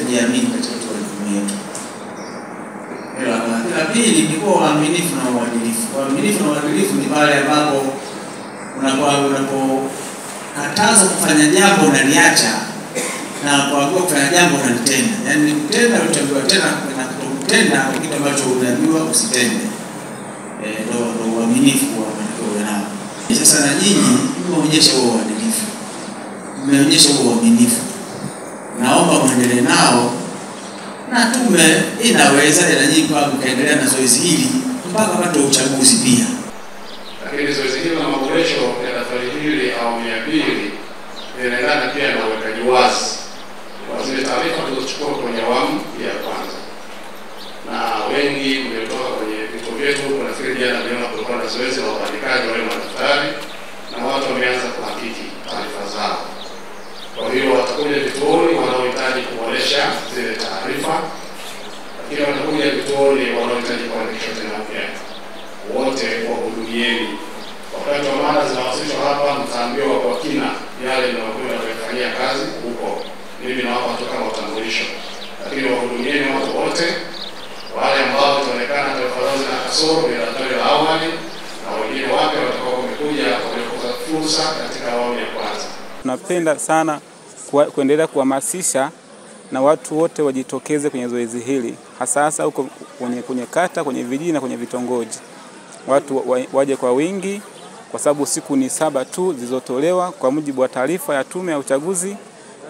kujiamini katika majukumu yetu. La pili ni kuwa waaminifu na uadilifu. Waaminifu na uadilifu ni pale ambapo unapokataza kufanya jambo unaliacha na kuamua kufanya jambo unalitenda. Yaani kutenda utaambiwa tena na kutenda kwa kitu ambacho unajua usitende. Ndio uaminifu wa matokeo yao. Sasa na nyinyi mmeonyesha huo uadilifu. Mmeonyesha huo uaminifu. Naomba muendelee nao na tume inaweza na nyinyi kwa mkaendelea na zoezi hili mpaka wakati wa uchaguzi pia. Lakini zoezi hili na maboresho ya daftari hili au 200 inaendana pia na uwekaji wazi wa zile taarifa tulizochukua kwenye awamu ya kwanza. Na wengi mmetoka kwenye vituo vyetu, nafikiri jana niliona kulikuwa na zoezi la ubandikaji wa madaftari na watu wameanza kuhakiki taarifa zao. Kwa hiyo watakuja vituoni wanaohitaji kuboresha zile taarifa, lakini watakuja vituoni wanaohitaji kuandikisha tena upya. Wote wahudumieni. Wakati wa mada zinawasilishwa hapa, mtaambiwa kwa kina yale mnayokwenda kufanyia kazi huko. Mimi nawapa tu kama utambulisho, lakini wahudumieni watu wote, wale ambao wataonekana taarifa zao zina kasoro ni daftari la awali, na wengine wapya watakao wamekuja kwa fursa katika awamu ya kwanza. Tunapenda sana kuendelea kuhamasisha na watu wote wajitokeze kwenye zoezi hili, hasa huko kwenye kata, kwenye vijiji na kwenye vitongoji. Watu waje kwa wingi kwa sababu siku ni 7 tu zilizotolewa kwa mujibu wa taarifa ya Tume ya Uchaguzi,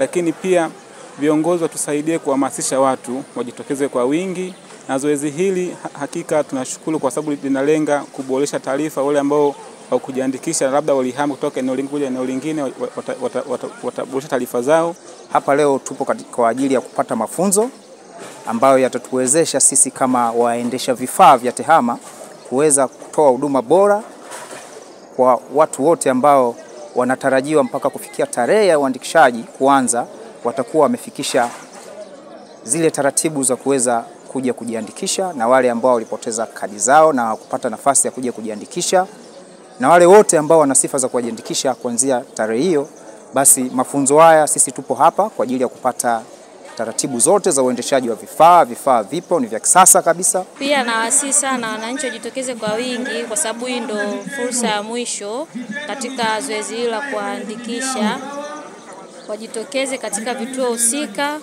lakini pia viongozi watusaidie kuhamasisha watu wajitokeze kwa wingi. Na zoezi hili hakika tunashukuru kwa sababu linalenga kuboresha taarifa. Wale ambao hawakujiandikisha labda walihama kutoka eneo lingine eneo lingine wataboresha taarifa zao. Hapa leo tupo kwa ajili ya kupata mafunzo ambayo yatatuwezesha sisi kama waendesha vifaa vya TEHAMA kuweza kutoa huduma bora kwa watu wote ambao wanatarajiwa mpaka kufikia tarehe ya uandikishaji kuanza, watakuwa wamefikisha zile taratibu za kuweza kuja kujiandikisha, na wale ambao walipoteza kadi zao na kupata nafasi ya kuja kujiandikisha, na wale wote ambao wana sifa za kujiandikisha kuanzia tarehe hiyo. Basi mafunzo haya sisi tupo hapa kwa ajili ya kupata taratibu zote za uendeshaji wa vifaa vipo ni vya kisasa kabisa. Pia nawasihi sana wananchi wajitokeze kwa wingi kwa sababu hii ndio fursa ya mwisho katika zoezi hili la kuandikisha. Wajitokeze katika vituo husika.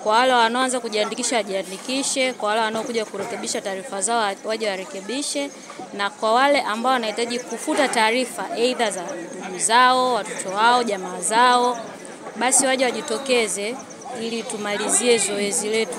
Kwa wale wanaoanza kujiandikisha wajiandikishe, kwa wale wanaokuja kurekebisha taarifa zao waje warekebishe, na kwa wale ambao wanahitaji kufuta taarifa aidha za ndugu zao, watoto wao, jamaa zao, basi waje wajitokeze ili tumalizie zoezi letu.